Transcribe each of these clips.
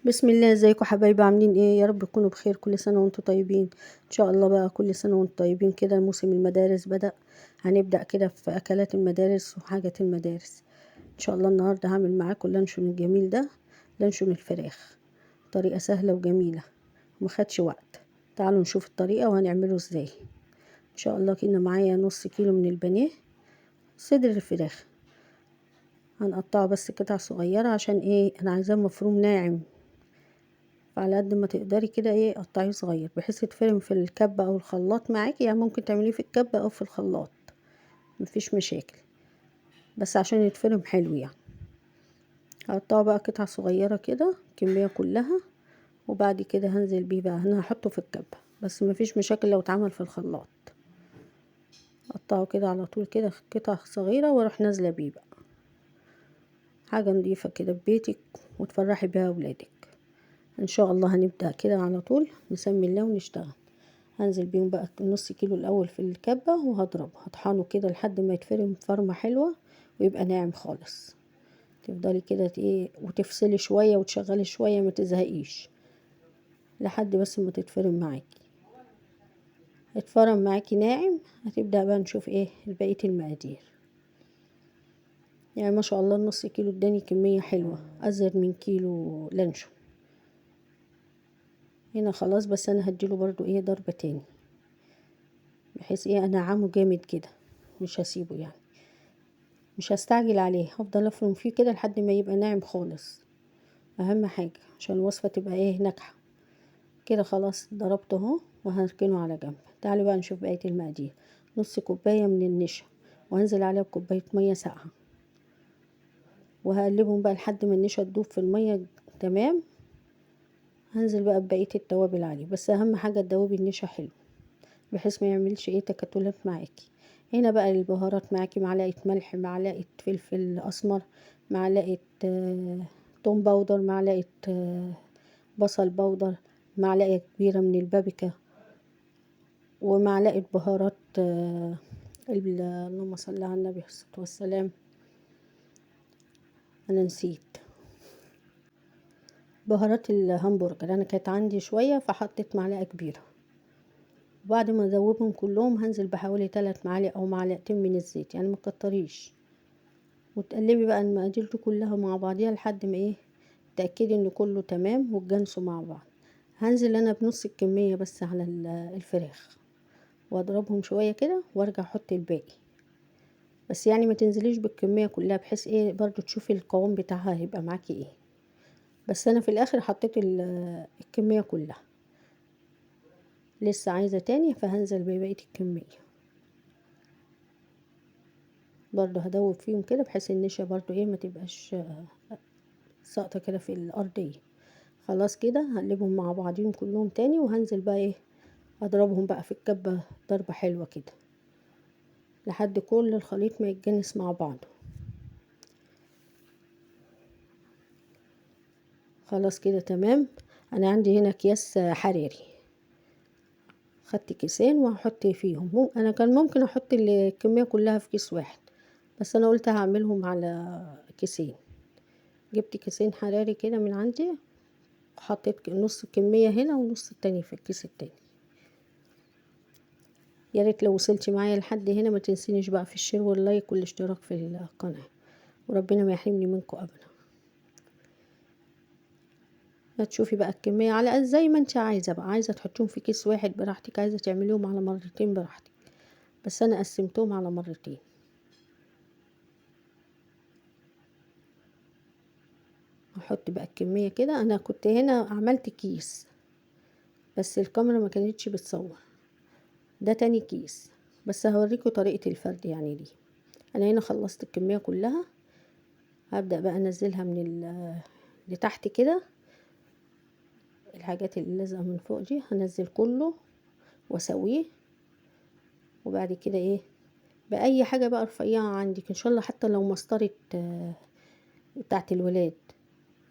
بسم الله، ازيكم حبايبي؟ عاملين ايه؟ يا رب تكونوا بخير. كل سنه وانتم طيبين ان شاء الله. بقى كل سنه وانتم طيبين كده. موسم المدارس بدأ، هنبدأ كده في اكلات المدارس وحاجات المدارس ان شاء الله. النهارده هعمل معاكم اللانشون الجميل ده، لانشون الفراخ. طريقه سهله وجميله ومخدش وقت. تعالوا نشوف الطريقه وهنعمله ازاي ان شاء الله. كده معايا نص كيلو من البانيه، صدر الفراخ. هنقطعه بس قطع صغيره عشان ايه؟ انا عايزاه مفروم ناعم، فعلى قد ما تقدري كده ايه قطعيه صغير بحيث يتفرم في الكبة او الخلاط معاكي. يعني ممكن تعمليه في الكبة او في الخلاط، مفيش مشاكل، بس عشان يتفرم حلو يعني. هقطعه بقى قطع صغيرة كده كمية كلها، وبعد كده هنزل بيه بقى. انا هحطه في الكبة بس مفيش مشاكل لو اتعمل في الخلاط. قطعه كده على طول كده قطع صغيرة واروح نازلة بيه بقى. حاجة نضيفة كده ببيتك وتفرحي بيها اولادك ان شاء الله. هنبدأ كده على طول، نسمي الله ونشتغل. هنزل بيهم بقى نص كيلو الاول في الكبة وهضربه هطحنه كده لحد ما يتفرم فرمة حلوة ويبقى ناعم خالص. تفضلي كده ايه وتفصلي شوية وتشغلي شوية، ما تزهقيش لحد بس ما تتفرم معاكي. اتفرم معاكي ناعم، هتبدأ بقى نشوف ايه بقية المقادير. يعني ما شاء الله النص كيلو اداني كمية حلوة، ازيد من كيلو لانشون. هنا خلاص، بس انا هديله برضو ايه ضربة تاني بحيث ايه انعمه جامد كده. مش هسيبه يعني، مش هستعجل عليه، هفضل افرم فيه كده لحد ما يبقى ناعم خالص. اهم حاجة عشان الوصفة تبقى ايه ناجحة. كده خلاص ضربته اهو وهركنه على جنب. تعالوا بقى نشوف بقية المقادير. نص كوباية من النشا، وهنزل عليها بكوباية مية ساقعة، وهقلبهم بقى لحد ما النشا تدوب في المية تمام. هنزل بقى ببقية التوابل عليه، بس اهم حاجة تدوبي النشا حلو بحيث ما يعملش ايه تكتلات معاكي. هنا بقى البهارات معاكي: معلقة ملح، معلقة فلفل اسمر، معلقة توم باودر، معلقة بصل باودر، معلقة كبيرة من البابريكا، ومعلقة بهارات اللهم صل على النبي عليه الصلاة والسلام، انا نسيت بهارات الهمبرجر. انا كانت عندي شوية فحطيت معلقة كبيرة. وبعد ما اذوبهم كلهم هنزل بحوالي 3 معالق او معلقتين من الزيت، يعني ما تكتريش. وتقلبي بقى المقادير دي كلها مع بعضيها لحد ما ايه تأكدي ان كله تمام وتجانسوا مع بعض. هنزل انا بنص الكمية بس على الفراخ، واضربهم شوية كده وارجع احط الباقي. بس يعني ما تنزليش بالكمية كلها بحيث ايه برضو تشوفي القوام بتاعها هيبقى معاكي ايه. بس انا في الاخر حطيت الكمية كلها. لسه عايزة تاني فهنزل ببقية الكمية برضو. هدوب فيهم كده بحيث النشا برضو ايه ما تبقاش ساقطة كده في الارضية. خلاص كده هقلبهم مع بعضهم كلهم تاني، وهنزل بقى ايه اضربهم بقى في الكبة ضربة حلوة كده لحد كل الخليط ما يتجانس مع بعضه. خلاص كده تمام. انا عندي هنا اكياس حراري، خدت كيسين وهحط فيهم. انا كان ممكن احط الكمية كلها في كيس واحد، بس انا قلت هعملهم على كيسين. جبت كيسين حراري كده من عندي، حطيت نص الكمية هنا ونص التاني في الكيس التاني. يا ريت لو وصلتي معايا لحد هنا ما تنسينيش بقى في الشير واللايك والاشتراك في القناة، وربنا ما يحرمني منكم ابدا. هتشوفي بقى الكمية على زي ما انت عايزة بقى، عايزة تحطيهم في كيس واحد براحتك، عايزة تعمليهم على مرتين براحتك، بس انا قسمتهم على مرتين. هحط بقى الكمية كده. انا كنت هنا عملت كيس بس الكاميرا ما كانتش بتصور، ده تاني كيس، بس هوريكم طريقة الفرد يعني دي. انا هنا خلصت الكمية كلها. هبدأ بقى انزلها من لتحت كده. الحاجات اللي لازقة من فوق دي هنزل كله واسويه. وبعد كده ايه بأي حاجة بقى رفيعة عندك ان شاء الله، حتى لو مسطرة بتاعت الولاد.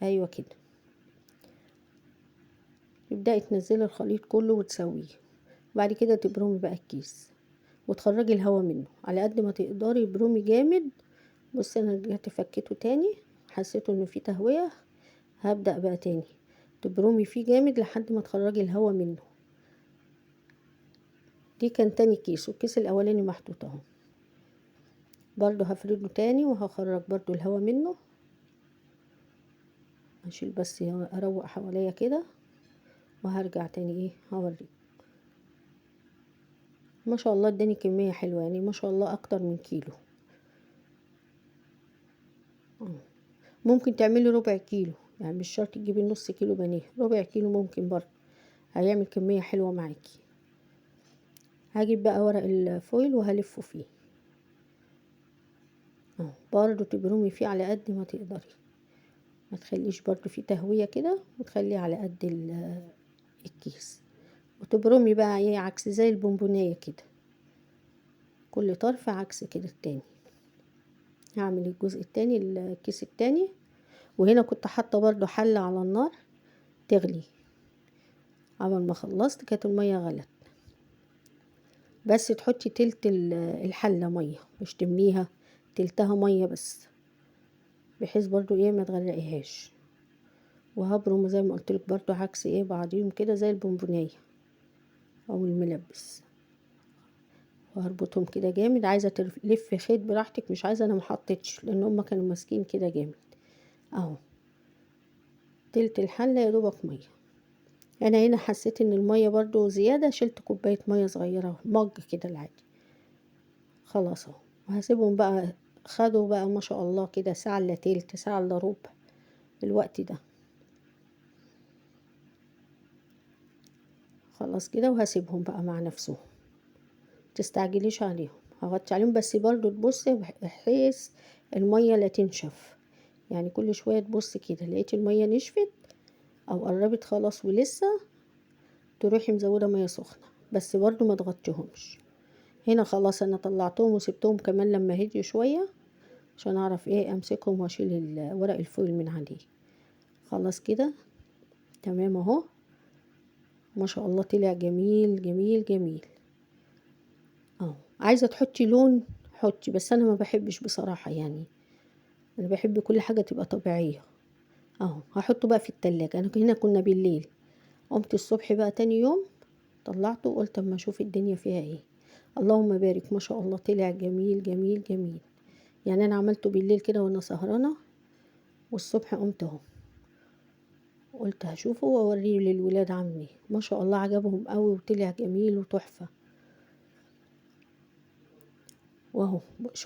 ايوه كده. تبدأي تنزلي الخليط كله وتسويه. وبعد كده تبرمي بقى الكيس وتخرجي الهواء منه على قد ما تقدري. برومي جامد. بصي انا رجعت فكيته تاني، حسيته انه فيه تهوية. هبدأ بقى تاني تبرمي فيه جامد لحد ما تخرجي الهوا منه. دي كان تاني كيس، والكيس الاولاني محطوط اهو. برضو هفرده تاني وهخرج برضو الهوا منه. هشيل بس اروق حواليا كده وهرجع تاني ايه هوريك. ما شاء الله اداني كمية حلوة، يعني ما شاء الله اكتر من كيلو. ممكن تعملي ربع كيلو، يعني مش شرط تجيبي نص كيلو بانيه، ربع كيلو ممكن برضه هيعمل كمية حلوة معاكي. هجيب بقى ورق الفويل وهلفه فيه اهو، برضه تبرمي فيه على قد ما تقدري، ما تخليش برضه فيه تهوية كده، وتخليه على قد الكيس. وتبرمي بقى ايه عكس زي البونبونية كده، كل طرف عكس كده التاني. هعمل الجزء التاني الكيس التاني. وهنا كنت حاطة برضه حلة على النار تغلي، اول ما خلصت كانت المية غلت. بس تحطي تلت الحلة مية، مش تمليها، تلتها مية بس، بحيث برضو ايه ما تغرقيهاش. وهبرم زي ما قلتلك برضو عكس ايه بعضيهم كده زي البونبونية او الملبس، وهربطهم كده جامد. عايزة تلف خيط براحتك، مش عايزة انا محطتش لان هما كانوا ماسكين كده جامد اهو. تلت الحلة يا دوبك مية. انا هنا حسيت ان المية برضو زيادة، شلت كوباية مية صغيرة مج كده العادي. خلاص اهو، وهسيبهم بقى. خدوا بقى ما شاء الله كده ساعة الا تلت، ساعة الا ربع الوقت ده. خلاص كده وهسيبهم بقى مع نفسهم، تستعجليش عليهم. هغطي عليهم بس برضو تبصي بحيث المية لا تنشف، يعني كل شوية تبصي كده لقيت المية نشفت او قربت خلاص ولسه، تروحي مزودة مية سخنة، بس برضو ما تغطيهمش. هنا خلاص انا طلعتهم وسبتهم كمان لما هديوا شوية عشان اعرف ايه امسكهم واشيل ورق الفويل من عليه. خلاص كده تمام اهو، ما شاء الله طلع جميل جميل جميل اهو. عايزه تحطي لون حطي، بس انا ما بحبش بصراحه، يعني انا بحب كل حاجه تبقى طبيعيه اهو. هحطه بقى في التلاجة. انا هنا كنا بالليل، قمت الصبح بقى تاني يوم طلعته وقلت اما اشوف الدنيا فيها ايه. اللهم بارك ما شاء الله طلع جميل جميل جميل. يعني انا عملته بالليل كده وانا سهرانه، والصبح قمت اهو قلت هشوفه واوريه للولاد عمي. ما شاء الله عجبهم قوي وطلع جميل وتحفه. واهو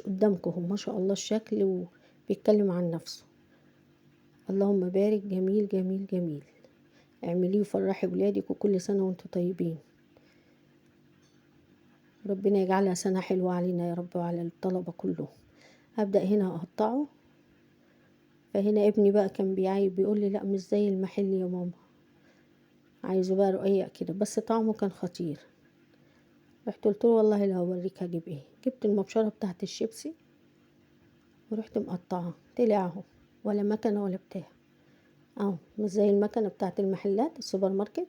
قدامكم ما شاء الله الشكل وبيتكلم عن نفسه. اللهم بارك جميل جميل جميل. اعمليه وفرحي ولادك، وكل سنة وانتم طيبين. ربنا يجعلها سنة حلوة علينا يا رب وعلى الطلبة كلهم. هبدأ هنا اقطعه. فهنا ابني بقى كان بيعيب بيقول لي لا مش زي المحل يا ماما، عايزه بقى رقيق كده، بس طعمه كان خطير. رحت قلت له والله لا هوريك هجيب ايه. جبت المبشرة بتاعت الشيبسي ورحت مقطعه، طلع اهو ولا مكنه ولا بتاع اهو، مش زي المكنه بتاعت المحلات السوبر ماركت.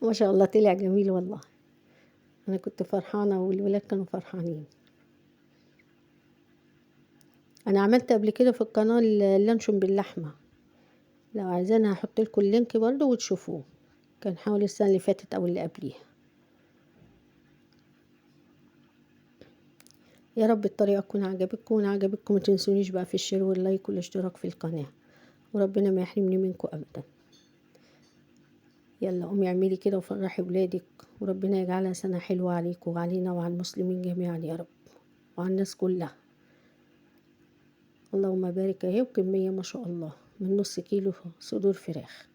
ما شاء الله طلع جميل والله. انا كنت فرحانه والولاد كانوا فرحانين. انا عملت قبل كده في القناه اللانشون باللحمه، لو عايزانا هحط لكم اللينك برضو وتشوفوه. كان حوالي السنه اللي فاتت او اللي قبليها. يا رب الطريقه تكون عجبتكم، وان عجبتكم ما تنسونيش بقى في الشير واللايك والاشتراك في القناه، وربنا ما يحرمني منكم ابدا. يلا قومي اعملي كده وفرحي ولادك، وربنا يجعلها سنة حلوة عليكم وعلينا وعلى المسلمين جميعا يا رب، وعلى الناس كلها. اللهم بارك اهي، وكمية ما شاء الله من نص كيلو صدور فراخ.